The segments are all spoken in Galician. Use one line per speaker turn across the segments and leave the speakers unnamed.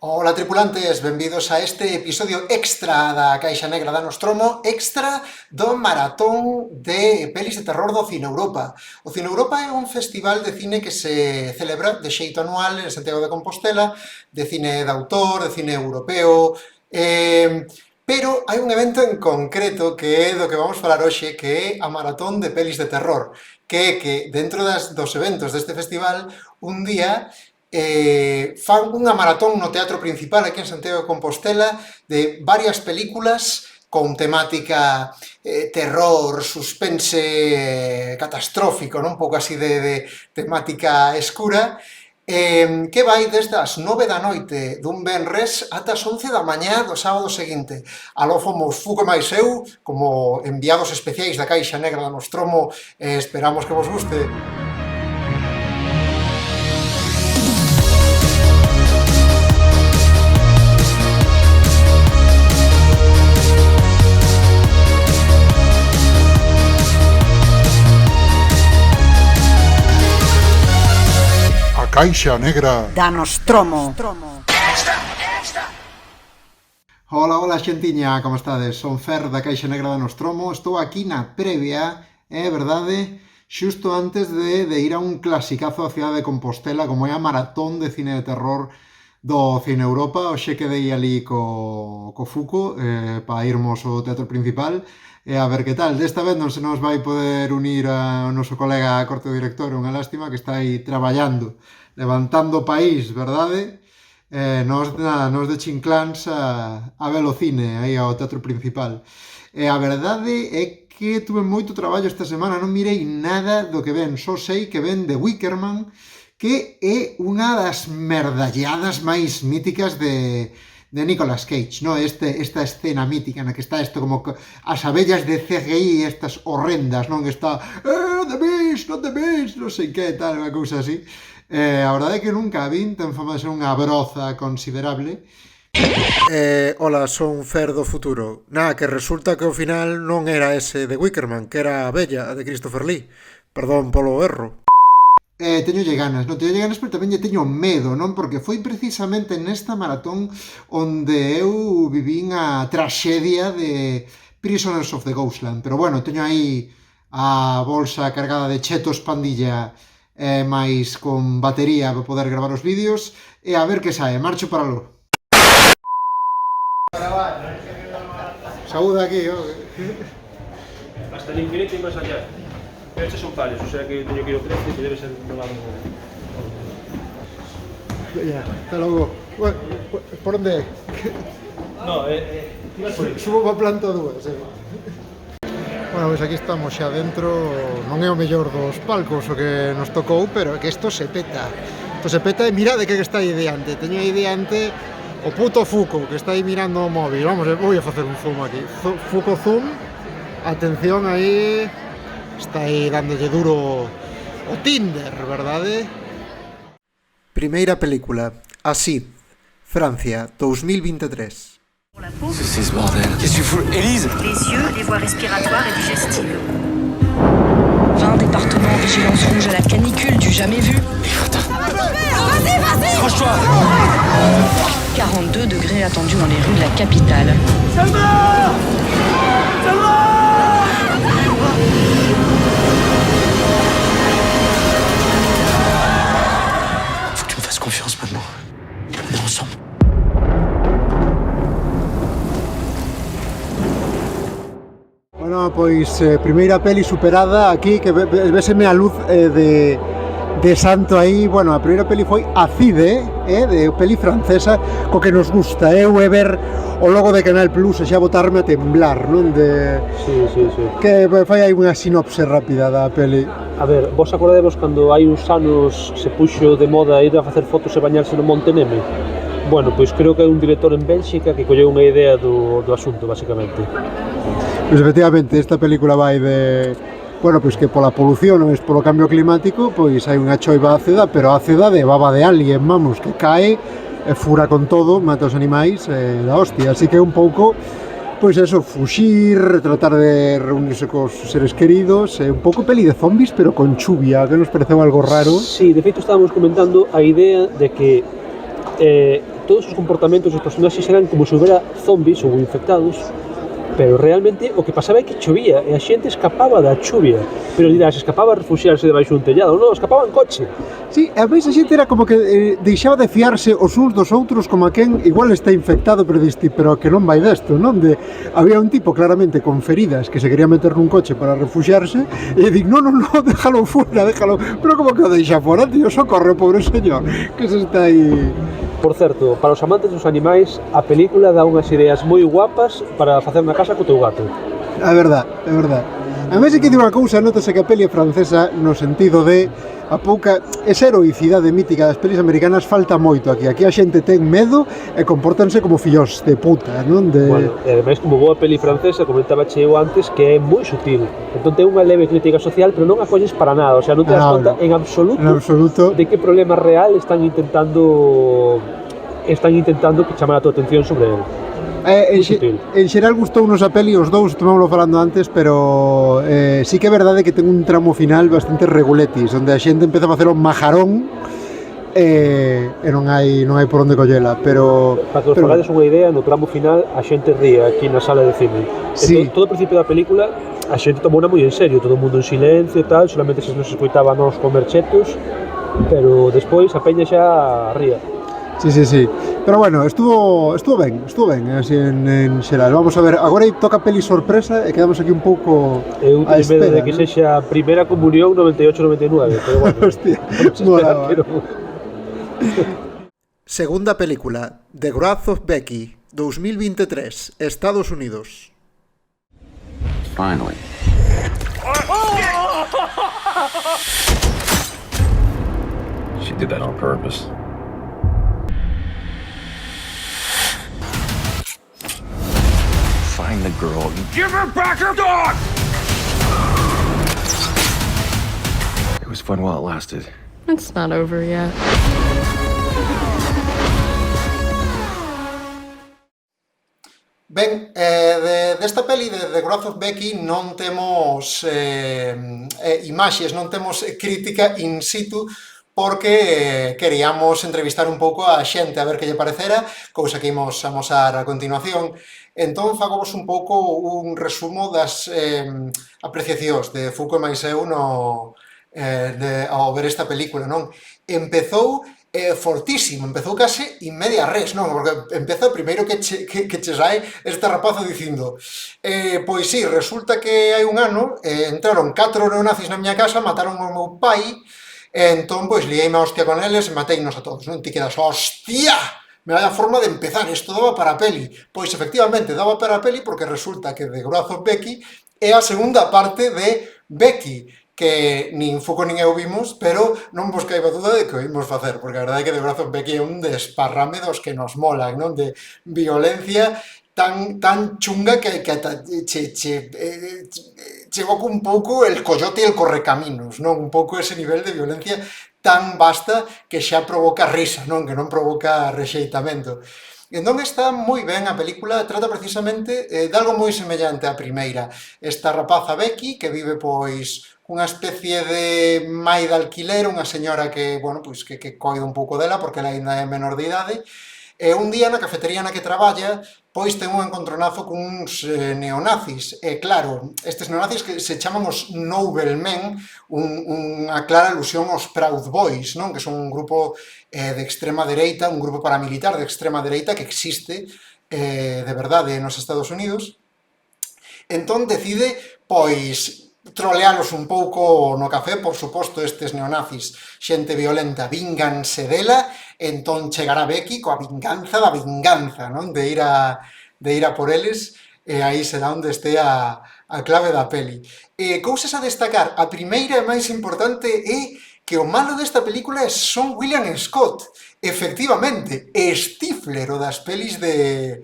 Ola tripulantes, benvidos a este episodio extra da Caixa Negra da Nostromo, extra do maratón de pelis de terror do Cine Europa. O Cine Europa é un festival de cine que se celebra de xeito anual en Santiago de Compostela, de cine de autor, de cine europeo, pero hai un evento en concreto que é do que vamos falar hoxe, que é a maratón de pelis de terror, que é que dentro dos eventos deste festival, un día fan unha maratón no Teatro Principal aquí en Santiago de Compostela de varias películas con temática terror, suspense catastrófico, non? Un pouco así de temática escura, que vai desde as 9 da noite dun venres ata as 11 da mañá do sábado seguinte. Aló fomos Fuco e máis eu, como enviados especiais da Caixa Negra da Nostromo, esperamos que vos guste.
Caixa Negra
da Nostromo.
Hola xentiña, como estades? Son Fer da Caixa Negra da Nostromo. Estou aquí na previa, é verdade, xusto antes de ir a un clasicazo da cidade de Compostela, como é a maratón de cine de terror do Cine Europa. Oxe quedei ali co Fuco para irmos ao Teatro Principal e a ver que tal. Desta vez non se nos vai poder unir ao noso colega corte director, unha lástima, que está aí traballando, levantando o país, verdade? Nos de Chincláns a ver o cine aí ao Teatro Principal. E a verdade é que tuve moito traballo esta semana, non mirei nada do que ven, só sei que ven The Wickerman, que é unha das merdalladas máis míticas de Nicolas Cage, no? Esta escena mítica na que está isto como as abellas de CGI, estas horrendas, non? Está The Beast, not the Beast, non sei que, tal, unha cousa así. A verdade é que nunca a vin, ten fama de ser unha broza considerable.
Hola, son Fer do futuro. Nada, que resulta que ao final non era ese de Wickerman, que era a Bella, de Christopher Lee. Perdón polo erro.
Teñolle ganas, pero tamén lle teño medo, non? Porque foi precisamente nesta maratón onde eu vivín a traxedia de Prisoners of the Ghostland. Pero bueno, teño aí a bolsa cargada de chetos pandilla máis con batería para poder gravar os vídeos e a ver que sae, marcho para lo. Saúde aquí,
hasta el infinito y más allá. Pero estos son pares, o sea que teño que ir ao 13 que debe ser do lado.
Ya, hasta logo. Por onde?
No,
Subo para planta 2, Bueno, pois aquí estamos xa dentro, non é o mellor dos palcos o que nos tocou, pero é que isto se peta. Isto se peta e mira de que está aí diante. Teño aí diante o puto Fuco, que está aí mirando o móvil. Vamos, vou a facer un zoom aquí. Fuco zoom. Atención aí. Está aí dándolle duro o Tinder, verdade?
Primeira película, Así, Francia, 2023.
C'est ce bordel. Qu'est-ce que tu fous, Élise?
Les yeux, les voies respiratoires et digestives.
20 départements, vigilance rouge à la canicule du jamais vu.
Les crétins. Vas-y! Accroche-toi!
42 degrés attendus dans les rues de la capitale.
Faut que tu me fasses confiance maintenant. On est ensemble.
Bueno, pois primeira peli superada aquí, que véseme a luz de santo aí. Bueno, a primeira peli foi Acide, de peli francesa, co que nos gusta, eu é ver o logo de Canal Plus e xa botarme a temblar, non?
Sí.
Que fai aí unha sinopse rápida da peli.
A ver, vos acordadevos cando hai uns anos se puxo de moda ir a facer fotos e bañarse no Monte Neme? Bueno, pois creo que hai un director en Bélxica que colleu unha idea do asunto, basicamente.
Pois efectivamente, esta película vai de... Bueno, pois que pola polución, non é polo cambio climático, pois hai unha choiva ácida, pero ácida de baba de alien, vamos, que cae e fura con todo, mata os animais da hostia, así que un pouco, pois eso, fuxir, tratar de reunirse cos seres queridos, un pouco peli de zombies, pero con chuvia, que nos pareceu algo raro.
Sí, de feito estábamos comentando a idea de que todos os comportamentos dos personaxes eran como se houbera zombies ou infectados, pero realmente o que pasaba é que chovía e a xente escapaba da chuvia, pero dirás, escapaba a refuxiarse debaixo dun tellado, non, escapaba en coche.
Sí, a máis a xente era como que deixaba de fiarse os uns dos outros como a quen igual está infectado, pero diste, pero que non vai desto, non? Había un tipo claramente con feridas que se quería meter nun coche para refuxiarse e dic, no, déjalo fora, déjalo, pero como que o deixa fora, tío, socorre, pobre señor, que se está aí...
Por certo, para os amantes dos animais, a película dá unhas ideas moi guapas para facer na casa co teu gato.
É verdad, é verdad. A mí se que digo unha cousa, notase que a peli é francesa no sentido de a pouca esa heroicidade mítica das pelis americanas falta moito aquí. Aquí a xente ten medo e compórtanse como fillos de puta, non?
Bueno, e ademais como boa peli francesa, comentaba eu antes, que é moi sutil. Entón ten unha leve crítica social, pero non a colles para nada, o sea, non te das conta en absoluto de que problema real están intentando chamar a tua atención sobre ele.
En xeral gustounos a peli, os dous, tomámoslo falando antes, pero sí que é verdade que ten un tramo final bastante reguletis, onde a xente empeza a facer un majarón e non hai por onde collela, pero...
Para que os fagades unha idea, no tramo final a xente ríe aquí na sala de cine.
Sí.
Todo o principio da película a xente tomou moi en serio, todo o mundo en silencio e tal, solamente se nos escoitaba a nós comer chetos, pero despois a peña xa ría.
Sí. Pero bueno, estuvo ben, así en xeral. Vamos a ver, agora toca peli sorpresa e quedamos aquí un pouco a espera.
Eu teño medo de que sexa Primeira Comunión 98-99, pero bueno.
Hostia, mola.
Segunda película, The Wrath of Becky, 2023, Estados Unidos.
Finally. She did that on purpose. Find the girl and give her back her dog! It was fun while it lasted.
It's not over yet.
Ben, desta peli de The Wrath of Becky non temos imaxes, non temos crítica in situ, porque queríamos entrevistar un pouco a xente a ver que lle parecera, cousa que imos amosar a continuación. Entón, fagomos un pouco un resumo das apreciacións de Fouco e máis eu ao ver esta película, non? Empezou fortísimo, empezou case in media res, non? Porque empeza o primeiro que che sai este rapazo dicindo pois sí, resulta que hai un ano entraron 4 neonazis na miña casa, mataron o meu pai e entón, pois, liéime a hostia con eles e mateinos a todos, non? Ti quedas, hostia! Me vai a forma de empezar, isto daba para a peli. Pois, efectivamente, daba para a peli porque resulta que The Wrath of Becky é a segunda parte de Becky, que nin Fouco nin eu vimos, pero non vos caiba duda de que o imos facer, porque a verdade é que The Wrath of Becky é un desparrame dos que nos molan, non? De violencia tan chunga que chegou un pouco el coyote e el correcaminos, non? Un pouco ese nivel de violencia tan vasta que xa provoca risa, non? Que non provoca rexeitamento. Entón está moi ben a película, trata precisamente de algo moi semellante á primeira. Esta rapaza Becky, que vive pois unha especie de mai de alquiler, unha señora que, bueno, pois que coida un pouco dela porque ela ainda é menor de idade, e un día na cafetería na que traballa, pois ten un encontronazo con uns neonazis. E claro, estes neonazis que se chaman os Noblemen, unha clara alusión aos Proud Boys, non? Que son un grupo de extrema dereita, un grupo paramilitar de extrema dereita que existe de verdade nos Estados Unidos. Entón decide, pois, trolealos un pouco no café, por suposto, estes neonazis, xente violenta, vínganse dela, entón chegará Becky coa vinganza da vinganza, non? De ir a por eles, e aí será onde este a clave da peli. Cousas a destacar, a primeira e máis importante é que o malo desta película é Sean William Scott. Efectivamente, Stifler, o das pelis de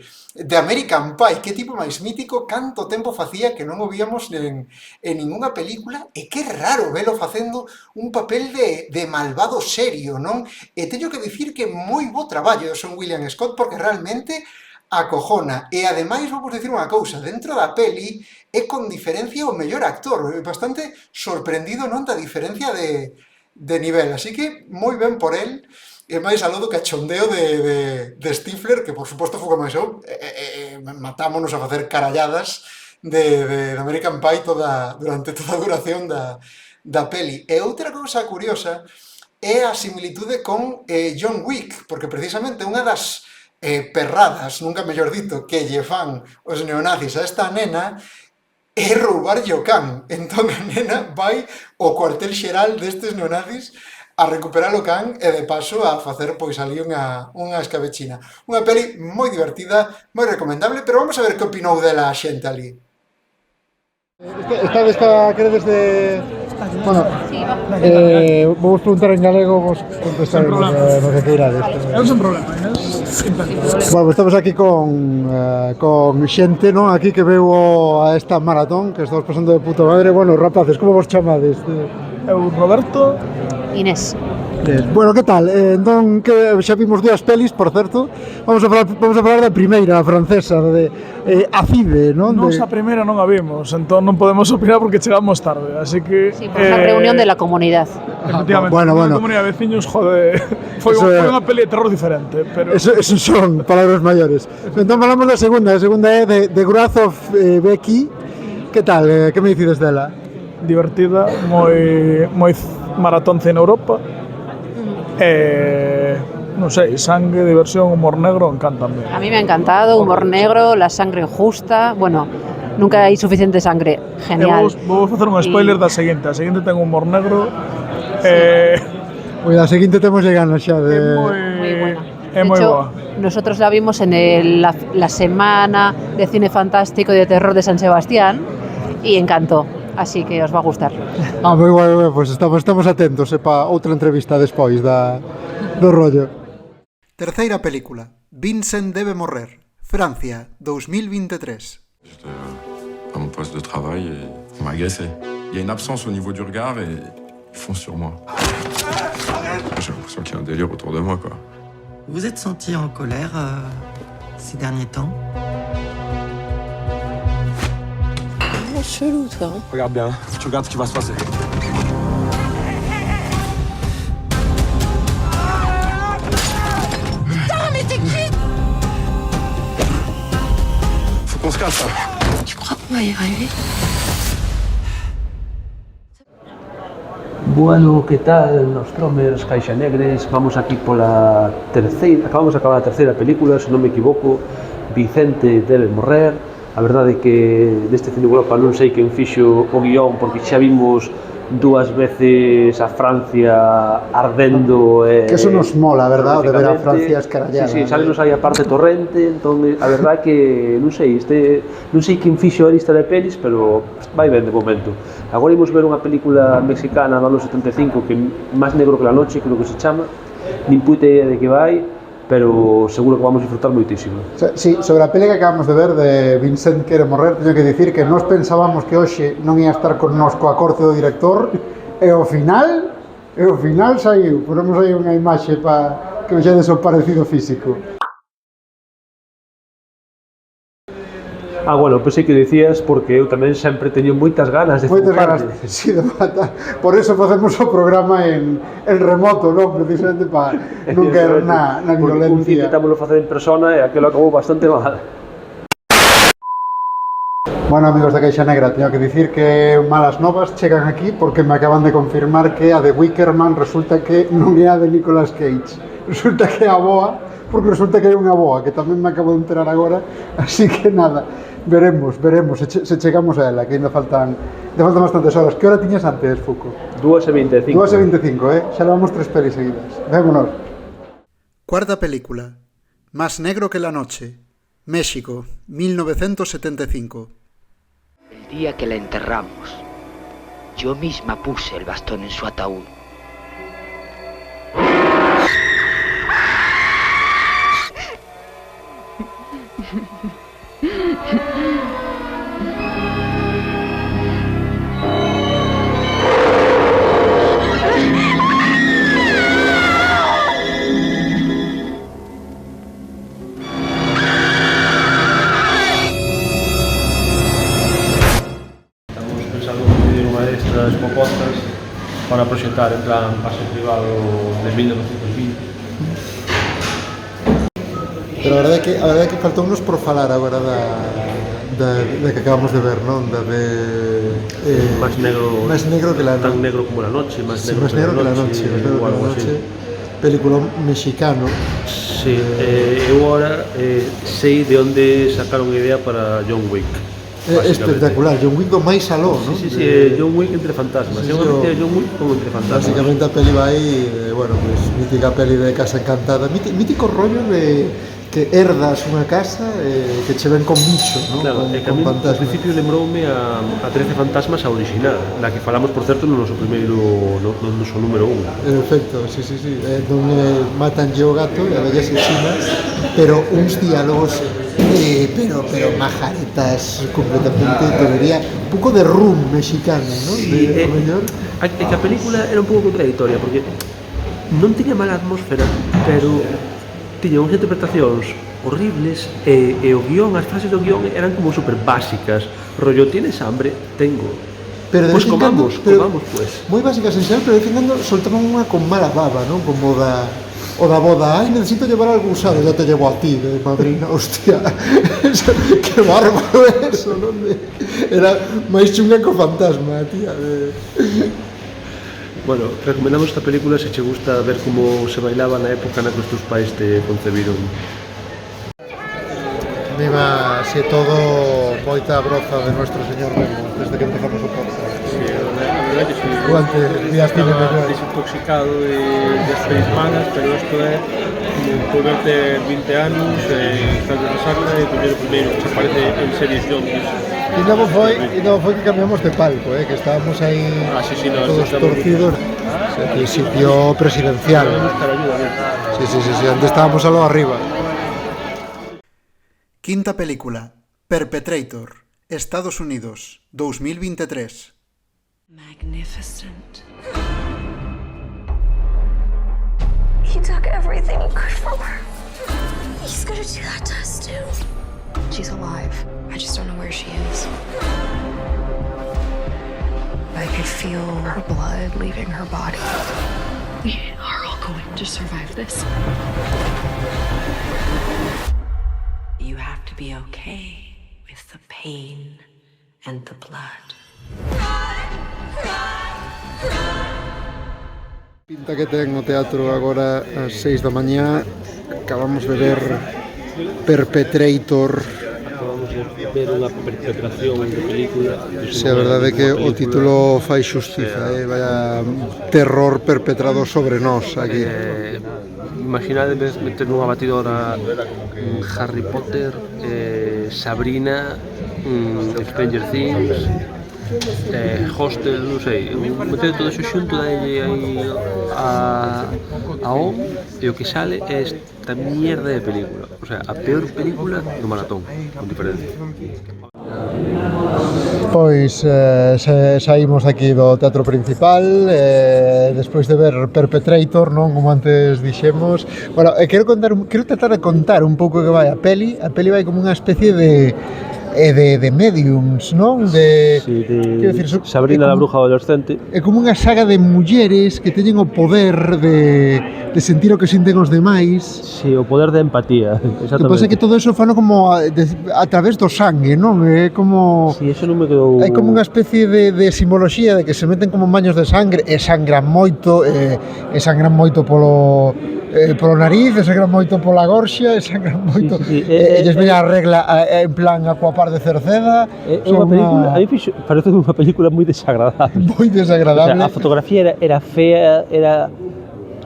American Pie, que tipo máis mítico, canto tempo facía que non o víamos en ninguna película, e que raro velo facendo un papel de malvado serio, non? E teño que dicir que moi bo traballo de Sean William Scott, porque realmente acojona, e ademais vou dicir unha cousa, dentro da peli é con diferencia o mellor actor, bastante sorprendido, non, da diferencia de nivel, así que moi ben por el. e máis aló do cachondeo de Stifler, que por suposto foi como iso, matámonos a facer caralladas de American Pie durante toda a duración da peli. E outra cousa curiosa é a similitude con John Wick, porque precisamente unha das perradas, nunca mellor dito, que lle fan os neonazis a esta nena é roubarlle o can. Entón a nena vai ao cuartel xeral destes neonazis a recuperar o can e de paso a facer pois ali unha escabechina. Unha peli moi divertida, moi recomendable, pero vamos a ver que opinou dela a xente ali.
Credes de... Bueno, vos preguntar en galego, vos contestar no que queirades.
Non sen problema,
Bueno, estamos aquí con xente, non? Aquí que veu a esta maratón, que estamos pasando de puta madre. Bueno, rapaces, como vos chamades?
Eu, Roberto.
Inés.
Bueno, que tal? Entón, que xa vimos dúas pelis, por certo. Vamos a falar da primeira, a francesa, de Acide, non?
Nos a primeira non a vimos, entón non podemos opinar porque chegamos tarde, así que...
Sí, por la reunión de la comunidad.
Efectivamente,
Bueno.
a comunidade de veciños, joder, foi unha peli de terror diferente, pero...
Eso son palabras maiores. Entón, falamos da segunda. A segunda é de Wrath of Becky. Que tal? Que me dicides dela?
Divertida, moi maratón cine Europa. Non sei, sangue, diversión, humor negro, encantanme.
A mí me ha encantado, humor negro, la sangre justa, bueno, nunca hay suficiente sangre, genial.
Vou facer un spoiler da seguinte, a seguinte ten humor negro,
Oye, a seguinte temos ganas xa de...
Muy buena.
É
De
moi
hecho,
boa.
nosotros la vimos en la semana de cine fantástico y de terror de San Sebastián y encantó, así que os va a gustar.
Moi guai, pois estamos atentos para outra entrevista despois do rollo. Terceira película, Vincent debe morrer, Francia, 2023.
J'étais à mon poste de travail et on m'a agressé. Il y a une absence au niveau du regard et ils foncent sur moi. J'ai l'impression qu'il y a un délire autour de moi, quoi.
Vous vous êtes senti en colère ces derniers temps?
Chelou, toi.
Regarde bien, tu regardes ce qui va se passer.
Putain, mais t'es qui?
Faut qu'on se casse, là.
Tu crois qu'on va y arriver?
Bueno, que tal, Nostromers, Caixa Negres? Vamos aquí pola terceira, acabamos de acabar a terceira película, se non me equivoco, Vicente debe morrer. A verdade é que deste Cine Europa non sei quen fixo o guión, porque xa vimos dúas veces a Francia ardendo.
Que eso nos mola, verdad, de ver a Francia escarallada.
Sí, sale-nos aí a parte torrente, entón a verdade que non sei, non sei quen fixo a lista de pelis, pero vai ben de momento. Agora imos ver unha película mexicana do ano 75 que Más negro que la noche, creo que se chama, nin puta idea de que vai, pero seguro que vamos a disfrutar moitísimo.
Sí, sobre a peli que acabamos de ver de Vincent quere morrer, teño que dicir que nós pensábamos que hoxe non ia estar connosco a corte do director e ao final saiu. Ponemos aí unha imaxe para que vexades o parecido físico.
Bueno, pensei que dicías porque eu tamén sempre teño moitas ganas de
Moitas ganas, sí, de matar. Por eso facemos o programa en remoto, non? Precisamente para non caer na violencia.
Un día intentámoslo facer en persona e aquilo acabou bastante mal.
Bueno, amigos da Caixa Negra, teño que dicir que malas novas chegan aquí porque me acaban de confirmar que a de Wickerman resulta que non é a de Nicolas Cage. Resulta que é a boa, porque resulta que é unha boa, que tamén me acabo de enterar agora, así que nada, veremos se chegamos a ela, que ainda faltan bastantes horas. Que hora tiñas antes, Fuco?
2:25.
2:25, xa levamos 3 pelis seguidas. Vémonos. Cuarta película, Más negro que la noche, México, 1975.
El día que la enterramos, yo misma puse el bastón en su ataúd.
Estamos pensando en pedir unha destas propostas para proxectar en plan pase privado de 1920
Pero a verdade é que faltounos por falar agora da que acabamos de ver, non? Da de...
Más negro
que la noche.
Tan negro como la noche, más negro que la noche,
ou algo así. Película mexicano.
Sí, eu agora sei de onde sacaron a idea para John Wick.
Espectacular, John Wick do máis aló, non?
Sí, John Wick entre fantasmas. É unha mentira de John Wick como entre fantasmas.
Básicamente a peli vai, bueno, pues mítica peli de Casa Encantada, mítico rollo de que herdas unha casa que che ven con bicho, non?
Claro,
con
que a mí ao principio lembroume a 13 fantasmas a original, da que falamos, por certo, no noso primeiro, no noso número 1.
En efecto, sí, donde matan o gato e a vellas chinas, pero uns diálogos pero majaretas completamente, tolería un pouco de rum mexicano, non?
Sí, é que a película era un pouco contradictoria, porque non tiña mala atmósfera, pero tiña unhas interpretacións horribles e o guión, as frases do guión eran como super básicas, rollo, tienes hambre? Tengo.
Pero
pues comamos, pues.
Moi básicas en xeral, pero de vez en cando soltaban unha con mala baba, non? Como o da boda, ai, necesito llevar algo usado, ya te llevo a ti, de madrina, hostia, que bárbaro eso, non? Era máis chunga co fantasma, tía.
Bueno, recomendamos esta película se che gusta ver como se bailaba na época na que os teus pais te concebiron.
Viva, así todo, moita broza de nuestro señor Remo, desde que empezamos o podcast.
Sí, a verdade que sí.
Antes días tiene mellor.
Desintoxicado de 6 manas, pero isto é volverte 20 anos, estar de resaca e coller o primeiro que se aparece en series zombies.
E non foi que cambiamos de palco, que estábamos aí todos torcidos. El sitio presidencial. Sí, antes estábamos algo arriba. Quinta película, Perpetrator, Estados Unidos, 2023.
Magnificent. He took everything good from her. He's gonna do that to us too. She's alive. I just don't know where she is. I could feel her blood leaving her body. We are all going to survive this. You have to be okay with the pain and the blood.
Pinta que ten o teatro agora ás 6 da mañá. Acabamos de ver Perpetrator.
Acabamos de ver unha perpetración de película.
Se a verdade é que o título fai xustiza, vaya terror perpetrado sobre nós aquí.
Imaginades meter nunha batidora Harry Potter, Sabrina, Stranger Things, Hostel, non sei, meter todo iso xunto, dalle aí a on, e o que sale é esta mierda de película, o sea, a peor película do maratón, con diferencia.
Pois saímos aquí do teatro principal despois de ver Perpetrator, non, como antes dixemos. Bueno, quero tratar de contar un pouco que vai a peli. A peli vai como unha especie de mediums, non?
Sabrina la bruja adolescente.
É como unha saga de mulleres que teñen o poder de sentir o que sinten os demais.
Si, o poder de empatía, exactamente.
O que pasa é que todo eso fano como a través do sangue, non? É como...
Si, eso non me quedou...
Hai como unha especie de simboloxía de que se meten como baños de sangre e sangran moito polo nariz, e sangran moito pola gorxa, e sangran moito... Elles ven a regla en plan a coa par de Cerceda.
É unha película, a mí parece unha película moi desagradable.
Moi desagradable.
O sea, a fotografía era fea,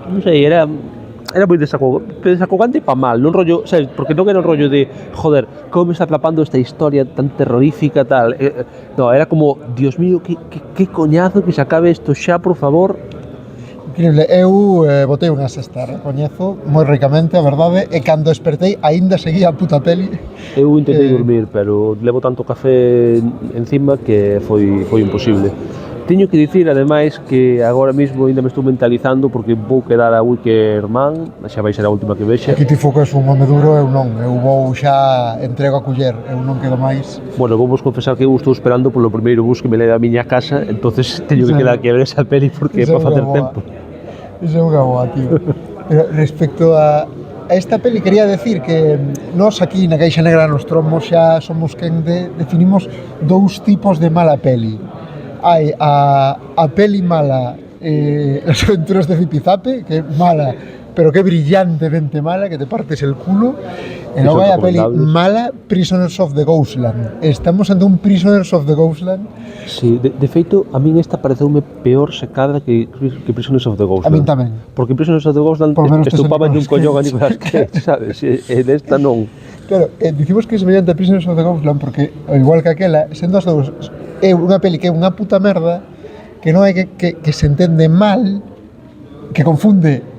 non sei, era moi desacogante pa mal, non rollo, sabes, porque non era un rollo de, joder, como me está atrapando esta historia tan terrorífica, tal. No, era como, Dios mío, que coñazo que se acabe isto xa, por favor.
Increíble, eu botei unha sexta, recoñezo, moi ricamente, a verdade, e cando despertei, aínda seguía a puta peli.
Eu intentei dormir, pero levo tanto café encima que foi imposible. Teño que dicir, ademais, que agora mesmo ainda me estou mentalizando porque vou quedar a Wickerman, xa vai ser a última que vexa.
Aquí ti focas un home duro, eu non, eu vou xa entrego a culler, eu non quedo máis.
Bueno, vou vos confesar que eu estou esperando polo primeiro bus que me leve a miña casa, entonces teño que quedar aquí a ver esa peli porque é para facer tempo.
Iso é unha boa, tío. Pero respecto a
esta peli quería decir que nós aquí na Caixa Negra nos Tromos xa somos quen definimos dous tipos de mala peli. Hai a peli mala, Las aventuras de Zipizape, que é mala, pero que brillantemente mala, que te partes el culo. E logo hai a peli mala, Prisoners of the Ghostland. Estamos ante un Prisoners of the Ghostland.
Sí, de feito, a min esta pareceume peor secada que Prisoners of the Ghostland.
A min tamén.
Porque Prisoners of the Ghostland estupaba un collón a Nicolas Cage, sabes? E desta non.
Claro, dicimos que é semellante a Prisoners of the Ghostland porque, igual que aquela, sendo as dous, é unha peli que é unha puta merda, que non é que se entende mal, que confunde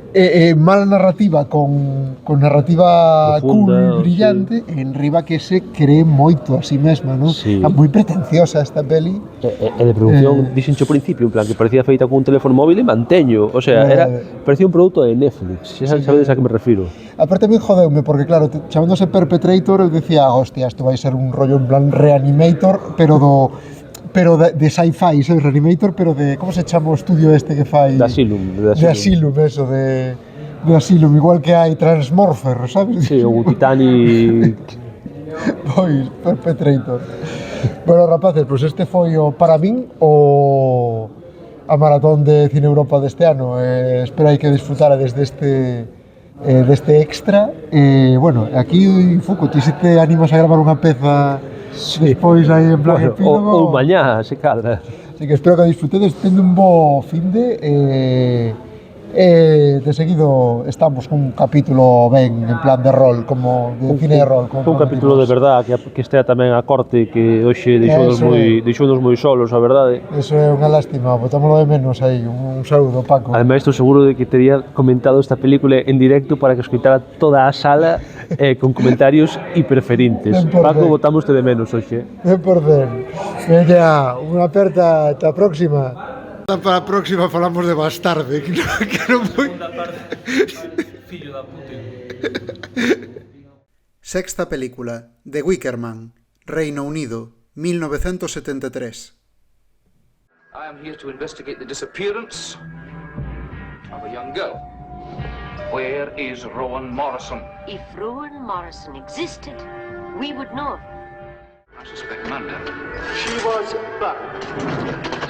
mala narrativa con narrativa profunda, cool, brillante, sí. En riba que se cree moito a sí mesma, non? Sí. Moi pretenciosa esta peli.
E de producción, dixencho ao principio, en plan, que parecía feita con un teléfono móvil e manteño, o sea, parecía un produto de Netflix, xa sabedes a que me refiro.
Aparte a mí jodeume, porque claro, chamándose Perpetrator, eu dicía, hostia, isto vai ser un rollo en plan Reanimator, pero de sci-fi, soy Reanimator, pero de, como se chama o estudio este que fai?
De Asylum.
De Asylum, eso, de Asylum, igual que hai Transmorpher, sabes?
Sí, o Titanic.
Pois, Perpetrator. Bueno, rapaces, pois este foi para min a maratón de Cine Europa deste ano. Espero que disfrutarades deste extra. Bueno, aquí, Fuco, ti se te animas a gravar unha peza despois aí en plan epílogo...
Ou mañá, se cadra.
Así que espero que disfrutedes, tendo un bo finde de seguido estamos cun capítulo ben en plan de rol, como de cine de rol.
Un capítulo de verdad que estea tamén a corte, que hoxe deixounos moi solos, a verdade.
Eso é unha lástima, botámoslo de menos aí, un saúdo, Paco.
Ademais, estou seguro de que tería comentado esta película en directo para que escoitara toda a sala con comentarios hiperferintes. Paco, botámoste de menos hoxe.
100%. Veña, unha aperta, ata a próxima. Para a próxima falamos de Bastarde, que non foi...
Fillo da puta.
Sexta película, The Wicker Man, Reino Unido, 1973.
I am here to investigate the disappearance of a young girl. Where is Rowan Morrison?
If Rowan Morrison existed, we would know.
I suspect none.
She was burned.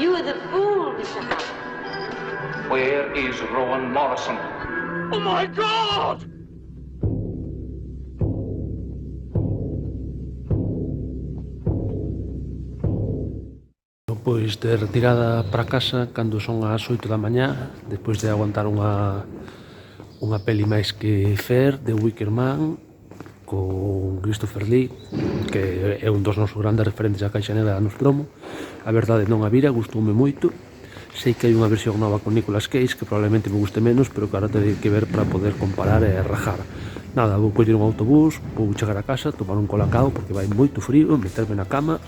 You are the fool, Mr. Howard.
Where is Rowan Morrison? Oh my God!
Pois de retirada para casa cando son as 8 da mañá, despois de aguantar unha peli máis que Fer, The Wicker Man, con Christopher Lee, que é un dos nosos grandes referentes a Caixa Negra da Nostromo. A verdade non a vira, gustoume moito. Sei que hai unha versión nova con Nicolas Cage que probablemente me guste menos, pero que ahora terei que ver para poder comparar e rajar. Nada, vou coller un autobús, vou chegar a casa, tomar un colacao porque vai moito frío, meterme na cama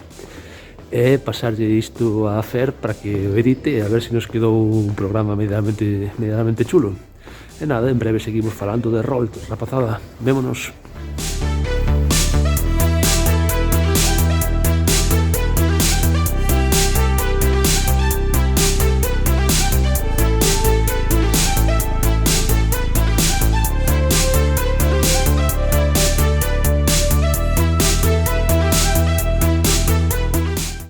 e pasarlle isto a Fer para que o edite e a ver se nos quedou un programa medianamente chulo. E nada, en breve seguimos falando de rol, rapazada. Vémonos.